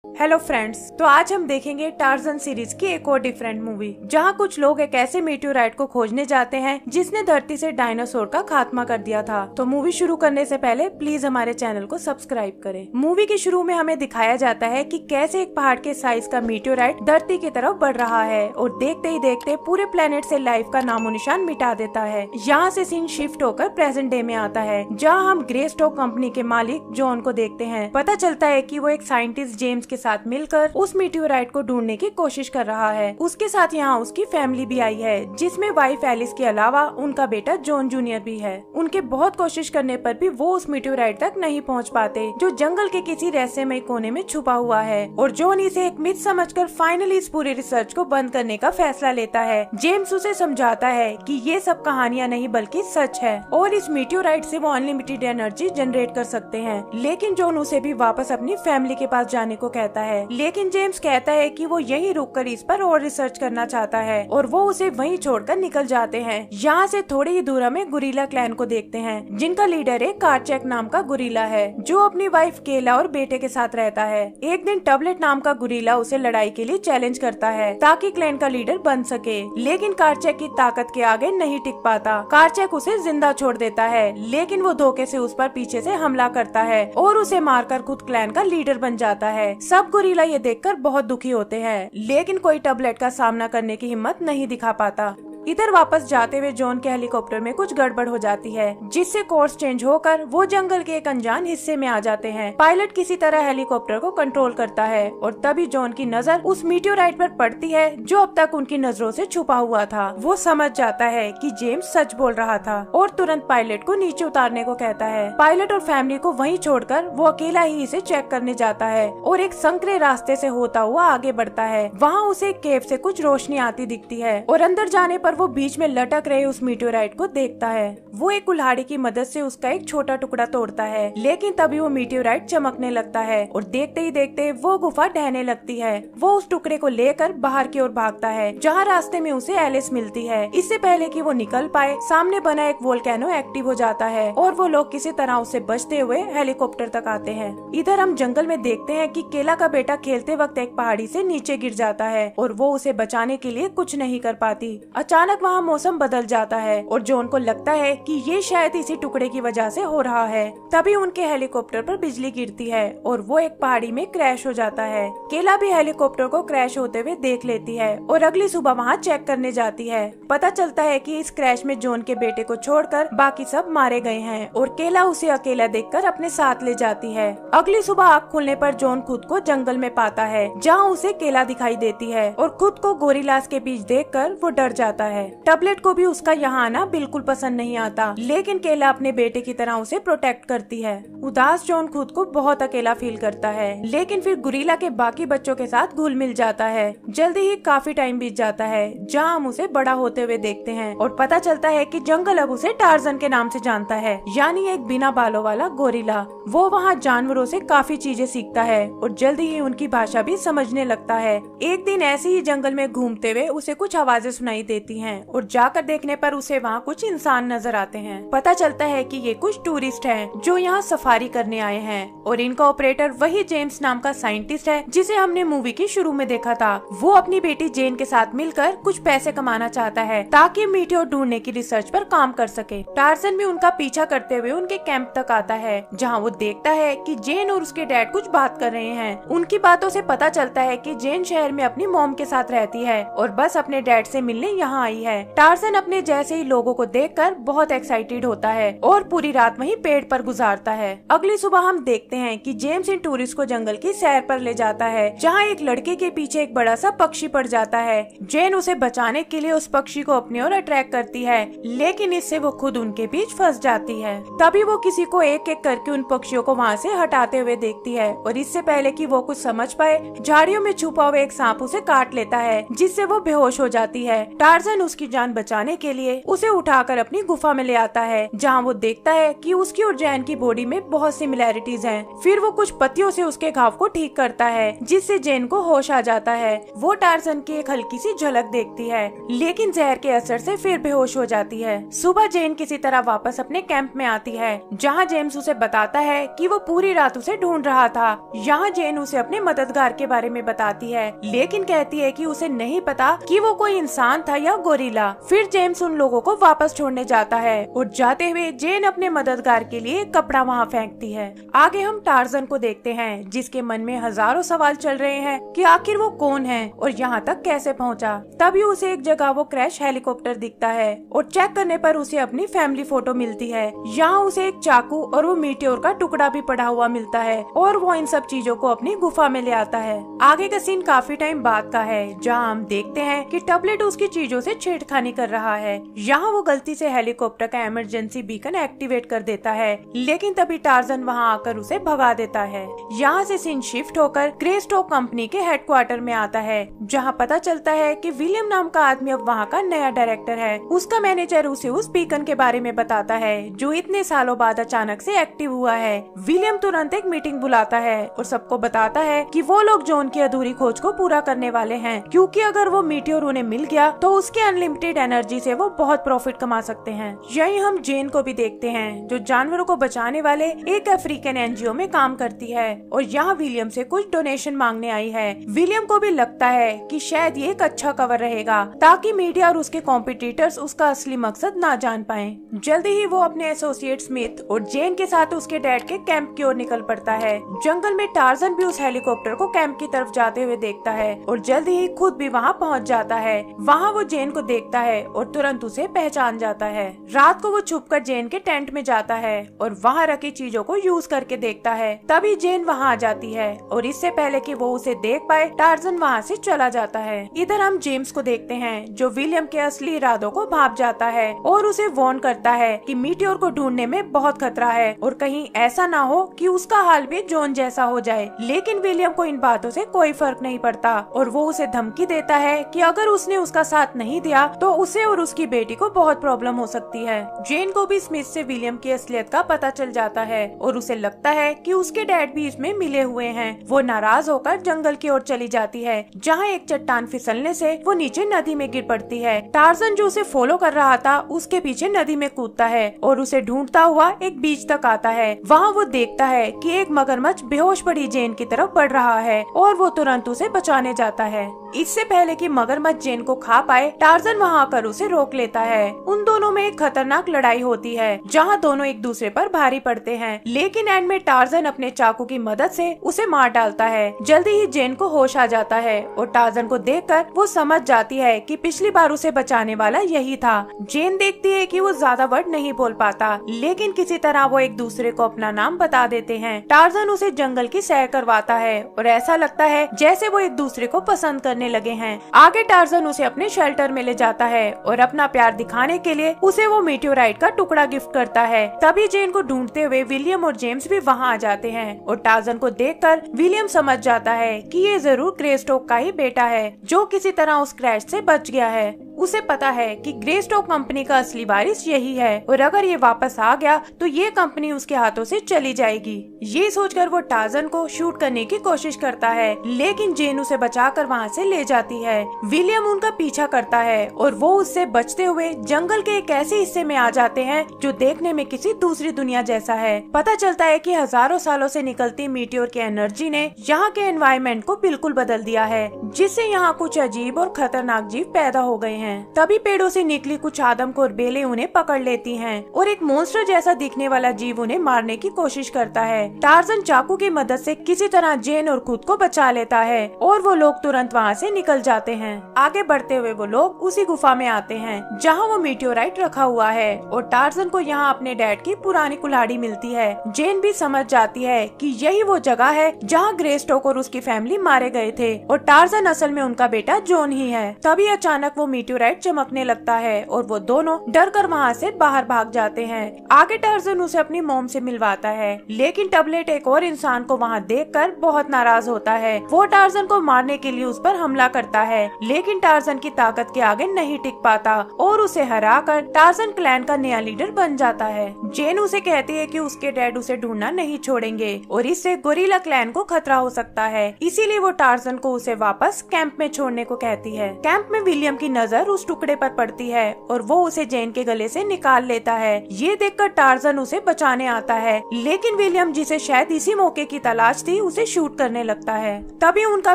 Hello friends, तो आज हम देखेंगे टार्जन सीरीज की एक और डिफरेंट मूवी, जहां कुछ लोग एक ऐसे मीटियोराइट को खोजने जाते हैं जिसने धरती से डायनासोर का खात्मा कर दिया था। तो मूवी शुरू करने से पहले प्लीज हमारे चैनल को सब्सक्राइब करें। मूवी के शुरू में हमें दिखाया जाता है कि कैसे एक पहाड़ के साइज का मीटियोराइट धरती की तरफ बढ़ रहा है और देखते ही देखते पूरे प्लेनेट से लाइफ का नामो निशान मिटा देता है। यहाँ से सीन शिफ्ट होकर प्रेजेंट डे में आता है, जहाँ हम ग्रे स्टॉक कंपनी के मालिक जॉन को देखते हैं। पता चलता है कि वो एक साइंटिस्ट जेम्स के साथ मिलकर उस मीटियोराइट को ढूंढने की कोशिश कर रहा है। उसके साथ यहाँ उसकी फैमिली भी आई है, जिसमें वाइफ एलिस के अलावा उनका बेटा जॉन जूनियर भी है। उनके बहुत कोशिश करने पर भी वो उस मीटियोराइट तक नहीं पहुँच पाते, जो जंगल के किसी रहस्यमय कोने में छुपा हुआ है। और जॉन इसे एक मिथ समझकर फाइनली इस पूरी रिसर्च को बंद करने का फैसला लेता है। जेम्स उसे समझाता है कि ये सब कहानियां नहीं बल्कि सच है और इस मीटियोराइट से वो अनलिमिटेड एनर्जी जनरेट कर सकते हैं। लेकिन जॉन उसे भी वापस अपनी फैमिली के पास जाने को कहता है, लेकिन जेम्स कहता है कि वो यहीं रुककर इस पर और रिसर्च करना चाहता है और वो उसे वहीं छोड़कर निकल जाते हैं। यहाँ से थोड़ी ही दूर में गुरिल्ला क्लैन को देखते हैं, जिनका लीडर एक कार्चेक नाम का गुरिल्ला है, जो अपनी वाइफ केला और बेटे के साथ रहता है। एक दिन टबलेट नाम का गुरिल्ला उसे लड़ाई के लिए चैलेंज करता है ताकि क्लैन का लीडर बन सके, लेकिन कार्चेक की ताकत के आगे नहीं टिक पाता। कार्चेक उसे जिंदा छोड़ देता है, लेकिन वो धोखे से उस पर पीछे से हमला करता है और उसे मारकर खुद क्लैन का लीडर बन जाता है। सब गुरिल्ला ये देखकर बहुत दुखी होते हैं, लेकिन कोई टबलेट का सामना करने की हिम्मत नहीं दिखा पाता। इधर वापस जाते हुए जॉन के हेलीकॉप्टर में कुछ गड़बड़ हो जाती है, जिससे कोर्स चेंज होकर वो जंगल के एक अनजान हिस्से में आ जाते हैं। पायलट किसी तरह हेलीकॉप्टर को कंट्रोल करता है और तभी जॉन की नजर उस मीटियोराइट पर पड़ती है, जो अब तक उनकी नजरों से छुपा हुआ था। वो समझ जाता है कि जेम्स सच बोल रहा था और तुरंत पायलट को नीचे उतारने को कहता है। पायलट और फैमिली को वहीं छोड़कर वो अकेला ही इसे चेक करने जाता है और एक संकरे रास्ते से होता हुआ आगे बढ़ता है। वहाँ उसे एक केव से कुछ रोशनी आती दिखती है और अंदर जाने पर वो बीच में लटक रहे उस मीटियोराइट को देखता है। वो एक कुल्हाड़ी की मदद से उसका एक छोटा टुकड़ा तोड़ता है, लेकिन तभी वो मीटियोराइट चमकने लगता है और देखते ही देखते वो गुफा ढहने लगती है। वो उस टुकड़े को लेकर बाहर की ओर भागता है, जहाँ रास्ते में उसे एलिस मिलती है। इससे पहले कि वो निकल पाए, सामने बना एक वोल्केनो एक्टिव हो जाता है और वो लोग किसी तरह उसे बचते हुए हेलीकॉप्टर तक आते हैं। इधर हम जंगल में देखते हैं कि केला का बेटा खेलते वक्त एक पहाड़ी से नीचे गिर जाता है और वो उसे बचाने के लिए कुछ नहीं कर पाती। अचानक वहाँ मौसम बदल जाता है और जॉन को लगता है कि ये शायद इसी टुकड़े की वजह से हो रहा है। तभी उनके हेलीकॉप्टर पर बिजली गिरती है और वो एक पहाड़ी में क्रैश हो जाता है। केला भी हेलीकॉप्टर को क्रैश होते हुए देख लेती है और अगली सुबह वहाँ चेक करने जाती है। पता चलता है कि इस क्रैश में जॉन के बेटे को छोड़कर बाकी सब मारे गए हैं और केला उसे अकेला देखकर अपने साथ ले जाती है। अगली सुबह आँख खुलने पर जॉन खुद को जंगल में पाता है, जहाँ उसे केला दिखाई देती है और खुद को गोरिल्लास के बीच देखकर वो डर जाता है। टबलेट को भी उसका यहाँ आना बिल्कुल पसंद नहीं आता, लेकिन केला अपने बेटे की तरह उसे प्रोटेक्ट करती है। उदास जॉन खुद को बहुत अकेला फील करता है, लेकिन फिर गुरिल्ला के बाकी बच्चों के साथ घुल मिल जाता है। जल्दी ही काफी टाइम बीत जाता है, जहाँ हम उसे बड़ा होते हुए देखते हैं और पता चलता है कि जंगल अब उसे टार्जन के नाम से जानता है, यानी एक बिना बालों वाला गोरिल्ला। वो वहाँ जानवरों से काफी चीजें सीखता है और जल्दी ही उनकी भाषा भी समझने लगता है। एक दिन ऐसे ही जंगल में घूमते हुए उसे कुछ आवाजें सुनाई देती हैं और जाकर देखने पर उसे वहाँ कुछ इंसान नजर आते हैं। पता चलता है कि ये कुछ टूरिस्ट हैं, जो यहाँ सफारी करने आए हैं और इनका ऑपरेटर वही जेम्स नाम का साइंटिस्ट है, जिसे हमने मूवी की शुरू में देखा था। वो अपनी बेटी जेन के साथ मिलकर कुछ पैसे कमाना चाहता है ताकि मीटियोर ढूंढने की रिसर्च पर काम कर सके। टार्जन भी उनका पीछा करते हुए उनके कैंप तक आता है, जहाँ वो देखता है कि जेन और उसके डैड कुछ बात कर रहे हैं। उनकी बातों से पता चलता है कि जेन शहर में अपनी मॉम के साथ रहती है और बस अपने डैड से मिलने यहाँ आई है। टार्जन अपने जैसे ही लोगों को देखकर बहुत एक्साइटेड होता है और पूरी रात वहीं पेड़ पर गुजारता है। अगली सुबह हम देखते हैं कि जेम्स इन टूरिस्ट को जंगल की सैर पर ले जाता है, जहाँ एक लड़के के पीछे एक बड़ा सा पक्षी पड़ जाता है। जेन उसे बचाने के लिए उस पक्षी को अपनी ओर अट्रैक्ट करती है, लेकिन इससे वो खुद उनके बीच फंस जाती है। तभी वो किसी को एक एक करके उन पक्षियों को वहाँ से हटाते हुए देखती है और इससे पहले कि वो कुछ समझ पाए, झाड़ियों में छुपा हुआ एक सांप उसे काट लेता है, जिससे वो बेहोश हो जाती है। टार्जन उसकी जान बचाने के लिए उसे उठाकर अपनी गुफा में ले आता है, जहाँ वो देखता है कि उसकी और जैन की बॉडी में बहुत सिमिलैरिटीज हैं। फिर वो कुछ पत्तियों से उसके घाव को ठीक करता है, जिससे जैन को होश आ जाता है। वो टार्जन की एक हल्की सी झलक देखती है, लेकिन जहर के असर से फिर बेहोश हो जाती है। सुबह जैन किसी तरह वापस अपने कैंप में आती है, जहाँ जेम्स उसे बताता है कि वो पूरी रात उसे ढूंढ रहा था। यहाँ जेन उसे अपने मददगार के बारे में बताती है, लेकिन कहती है कि उसे नहीं पता कि वो कोई इंसान था या गोरिल्ला। फिर जेम्स उन लोगों को वापस छोड़ने जाता है और जाते हुए जेन अपने मददगार के लिए एक कपड़ा वहाँ फेंकती है। आगे हम टार्जन को देखते हैं, जिसके मन में हजारों सवाल चल रहे हैं कि आखिर वो कौन है और यहाँ तक कैसे पहुँचा। तभी उसे एक जगह वो क्रैश हेलीकॉप्टर दिखता है और चेक करने पर उसे अपनी फैमिली फोटो मिलती है। यहाँ उसे एक चाकू और वो मीटियोर का टुकड़ा भी पड़ा हुआ मिलता है और वो इन सब चीजों को अपनी गुफा में ले आता है। आगे का सीन काफी टाइम बाद का है, जहाँ हम देखते हैं कि टबलेट उसकी चीजों से छेड़खानी कर रहा है। यहाँ वो गलती से हेलीकॉप्टर का इमरजेंसी बीकन एक्टिवेट कर देता है, लेकिन तभी टार्जन वहाँ आकर उसे भगा देता है। यहाँ से सीन शिफ्ट होकर ग्रेस्टोक कंपनी के हेडक्वार्टर में आता है, जहाँ पता चलता है कि विलियम नाम का आदमी अब वहाँ का नया डायरेक्टर है। उसका मैनेजर उसे उस बीकन के बारे में बताता है जो इतने सालों बाद अचानक से एक्टिव हुआ है। विलियम तुरंत एक मीटिंग बुलाता है और सबको बताता है कि वो लोग जॉन की अधूरी खोज को पूरा करने वाले हैं, क्योंकि अगर वो मीटियोर उन्हें मिल गया तो उसके अनलिमिटेड एनर्जी से वो बहुत प्रॉफिट कमा सकते हैं। यही हम जेन को भी देखते हैं, जो जानवरों को बचाने वाले एक अफ्रीकन एनजीओ में काम करती है और यहाँ विलियम से कुछ डोनेशन मांगने आई है। विलियम को भी लगता है कि शायद ये एक अच्छा कवर रहेगा, ताकि मीडिया और उसके कॉम्पिटिटर्स उसका असली मकसद ना जान पाए। जल्दी ही वो अपने एसोसिएट स्मिथ और जेन के साथ उसके डैड के कैंप की ओर निकल पड़ता है। जंगल में टार्जन भी उस हेलीकॉप्टर को कैंप की तरफ जाते हुए देखता है और जल्दी ही खुद भी वहाँ पहुँच जाता है। वहाँ वो जेन को देखता है और तुरंत उसे पहचान जाता है। रात को वो छुपकर जेन के टेंट में जाता है और वहाँ रखी चीजों को यूज करके देखता है। तभी जेन वहाँ आ जाती है और इससे पहले कि वो उसे देख पाए, टार्जन वहाँ से चला जाता है। इधर हम जेम्स को देखते हैं, जो विलियम के असली इरादों को भाप जाता है और उसे वार्न करता है कि मीटियोर को ढूंढने में बहुत खतरा है और कहीं ऐसा ना हो कि उसका हाल भी जॉन जैसा हो जाए। लेकिन विलियम को इन बातों से कोई फर्क नहीं पड़ता और वो उसे धमकी देता है कि अगर उसने उसका साथ नहीं दिया तो उसे और उसकी बेटी को बहुत प्रॉब्लम हो सकती है। जेन को भी स्मिथ से विलियम की असलियत का पता चल जाता है और उसे लगता है कि उसके डैड भी इसमें मिले हुए हैं। वो नाराज होकर जंगल की ओर चली जाती है, जहाँ एक चट्टान फिसलने से वो नीचे नदी में गिर पड़ती है। टार्जन जो उसे फॉलो कर रहा था उसके पीछे नदी में कूदता है और उसे ढूंढता हुआ एक बीच तक आता है। वहाँ वो देखता है कि एक मगरमच्छ बेहोश पड़ी जेन की तरफ बढ़ रहा है और वो तुरंत उसे बचाने जाता है। इससे पहले कि मगरमच्छ जेन को खा पाए, टार्जन वहाँ आकर उसे रोक लेता है। उन दोनों में एक खतरनाक लड़ाई होती है, जहाँ दोनों एक दूसरे पर भारी पड़ते हैं, लेकिन एंड में टार्जन अपने चाकू की मदद से उसे मार डालता है। जल्दी ही जेन को होश आ जाता है और टार्जन को देखकर वो समझ जाती है कि पिछली बार उसे बचाने वाला यही था। जेन देखती है कि वो ज्यादा वर्ड नहीं बोल पाता, लेकिन किसी तरह वो एक दूसरे को अपना नाम बता देते हैं। टार्जन उसे जंगल की सैर करवाता है और ऐसा लगता है जैसे वो एक दूसरे को पसंद करने लगे हैं। आगे टार्जन उसे अपने शेल्टर में ले जाता है और अपना प्यार दिखाने के लिए उसे वो मीटियोराइट का टुकड़ा गिफ्ट करता है। तभी जेन को ढूंढते हुए विलियम और जेम्स भी वहाँ आ जाते हैं और टार्जन को देखकर विलियम समझ जाता है कि ये जरूर ग्रेस्टोक का ही बेटा है, जो किसी तरह उस क्रैश से बच गया है। उसे पता है कि ग्रेस्टोक कंपनी का असली वारिस यही है और अगर ये वापस आ गया तो ये कंपनी उसके हाथों से चली जाएगी। ये सोचकर वो टार्जन को शूट करने की कोशिश करता है, लेकिन जेन उसे बचाकर वहाँ से ले जाती है। विलियम उनका पीछा करता है और वो उससे बचते हुए जंगल के एक ऐसे हिस्से में आ जाते हैं जो देखने में किसी दूसरी दुनिया जैसा है। पता चलता है कि हजारों सालों से निकलती मीटियोर की एनर्जी ने यहाँ के एनवायरनमेंट को बिल्कुल बदल दिया है, जिससे यहाँ कुछ अजीब और खतरनाक जीव पैदा हो गए हैं। तभी पेड़ों से निकली कुछ आदमखोर बेलें उन्हें पकड़ लेती हैं और एक मॉन्स्टर जैसा दिखने वाला जीव उन्हें मारने की कोशिश करता है। टार्जन चाकू की मदद से किसी तरह जेन और खुद को बचा लेता है और वो लोग तुरंत वहाँ से निकल जाते हैं। आगे बढ़ते हुए वो लोग उसी गुफा में आते हैं जहाँ वो मीटियोराइट रखा हुआ है और टार्जन को यहाँ अपने डैड की पुरानी कुल्हाड़ी मिलती है। जेन भी समझ जाती है कि यही वो जगह है जहाँ ग्रेस्टोक और उसकी फैमिली मारे गए थे और टार्जन असल में उनका बेटा जॉन ही है। तभी अचानक वो मीटियोराइट चमकने लगता है और वो दोनों डर कर वहाँ से बाहर भाग जाते हैं। आगे टार्जन उसे अपनी मॉम से मिलवाता है, लेकिन टबलेट एक और इंसान को वहाँ देखकर बहुत नाराज होता है। वो टार्जन को मारने के लिए उस पर हमला करता है, लेकिन टार्जन की ताकत के आगे नहीं टिक पाता और उसे हराकर टार्जन क्लैन का नया लीडर बन जाता है। जेन उसे कहती है कि उसके डैड उसे ढूंढना नहीं छोड़ेंगे और इससे गोरिल्ला क्लैन को खतरा हो सकता है, इसीलिए वो टार्जन को उसे वापस कैंप में छोड़ने को कहती है। कैंप में विलियम की नजर उस टुकड़े पर पड़ती है और वो उसे जेन के गले से निकाल लेता है। ये देखकर टार्जन उसे बचाने आता है, लेकिन विलियम, जिसे शायद इसी मौके की तलाश थी, उसे शूट करने लगता है। तभी उनका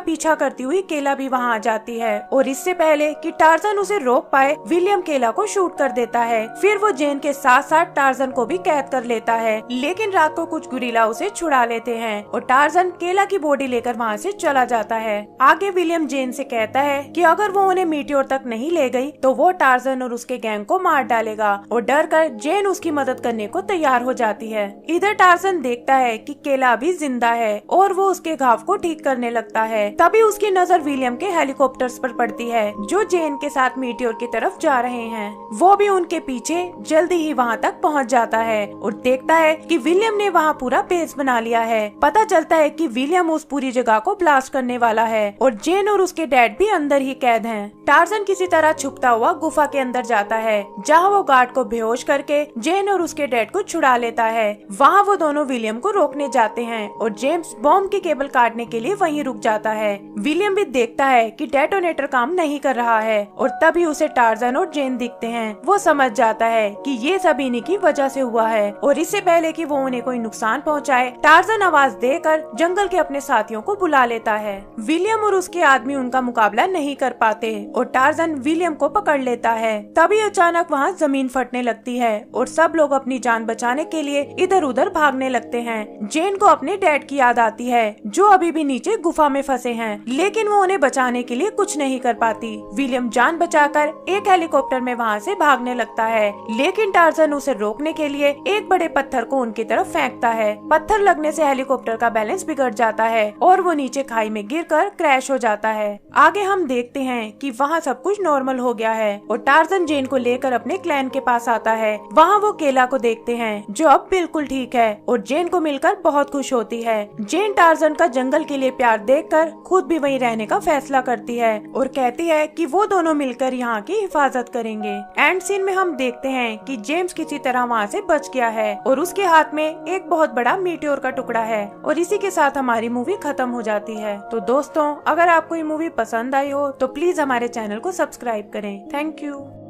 पीछा करती हुई केला भी वहाँ आ जाती है और इससे पहले कि टार्जन उसे रोक पाए, विलियम केला को शूट कर देता है। फिर वो जेन के साथ साथ टार्जन को भी कैद कर लेता है, लेकिन रात को कुछ गुरिल्ला उसे छुड़ा लेते हैं और टार्जन केला की बॉडी लेकर वहाँ से चला जाता है। आगे विलियम जेन से कहता है कि अगर वो उन्हें मीटियोर तक नहीं ले गई तो वो टार्जन और उसके गैंग को मार डालेगा, और डर कर जेन उसकी मदद करने को तैयार हो जाती है। इधर टार्जन देखता है कि केला अभी जिंदा है और वो उसके घाव को ठीक करने लगता है। तभी उसकी नजर विलियम के हेलीकॉप्टर्स पर पड़ती है जो जेन के साथ मीटियोर की तरफ जा रहे हैं। वो भी उनके पीछे जल्दी ही वहाँ तक पहुँच जाता है और देखता है कि विलियम ने वहाँ पूरा बेस बना लिया है। पता चलता है कि विलियम उस पूरी जगह को ब्लास्ट करने वाला है और जेन और उसके डैड भी अंदर ही कैद हैं। टार्जन किसी तरह छुपता हुआ गुफा के अंदर जाता है, जहाँ वो गार्ड को बेहोश करके जेन और उसके डैड को छुड़ा लेता है। वहाँ वो दोनों विलियम को रोकने जाते हैं और जेम्स बॉम्ब की केबल काटने के लिए वहीं रुक जाता है। विलियम भी देखता है कि डेटोनेटर काम नहीं कर रहा है और तभी उसे टार्जन और जेन दिखते हैं। वो समझ जाता है कि ये सब इन्हीं की वजह से हुआ है और इससे पहले कि वो उन्हें कोई नुकसान पहुंचाए, टार्जन आवाज देकर जंगल के अपने साथियों को बुला लेता है। विलियम और उसके आदमी उनका मुकाबला नहीं कर पाते और टार्जन विलियम को पकड़ लेता है। तभी अचानक वहाँ जमीन फटने लगती है और सब लोग अपनी जान बचाने के लिए इधर उधर भागने लगते हैं। जेन को अपने डैड की याद आती है जो अभी भी नीचे गुफा में फंसे हैं, लेकिन वो उन्हें बचाने के लिए कुछ नहीं कर पाती। विलियम जान बचाकर एक हेलीकॉप्टर में वहाँ से भागने लगता है, लेकिन टार्जन उसे रोकने के लिए एक बड़े पत्थर को उनकी तरफ फेंकता है। पत्थर लगने से हेलीकॉप्टर का बैलेंस बिगड़ जाता है और वो नीचे खाई में गिरकर क्रैश हो जाता है। आगे हम देखते हैं कि वहाँ सब कुछ नॉर्मल हो गया है और टार्जन जेन को लेकर अपने क्लैन के पास आता है। वहाँ वो केला को देखते हैं जो अब बिल्कुल ठीक है और जेन को मिलकर बहुत खुश होती है। जेन टार्जन का जंगल के लिए प्यार देखकर खुद भी वहीं रहने का फैसला करती है और कहती है कि वो दोनों मिलकर यहाँ की हिफाजत करेंगे। एंड सीन में हम देखते हैं कि जेम्स किसी तरह वहाँ से बच गया है और उसके हाथ में एक बहुत बड़ा मीटियोर का टुकड़ा है और इसी के साथ हमारी मूवी खत्म हो जाती है। तो दोस्तों, अगर आपको ये मूवी पसंद आई हो तो प्लीज हमारे चैनल को सब्सक्राइब करें। Thank you.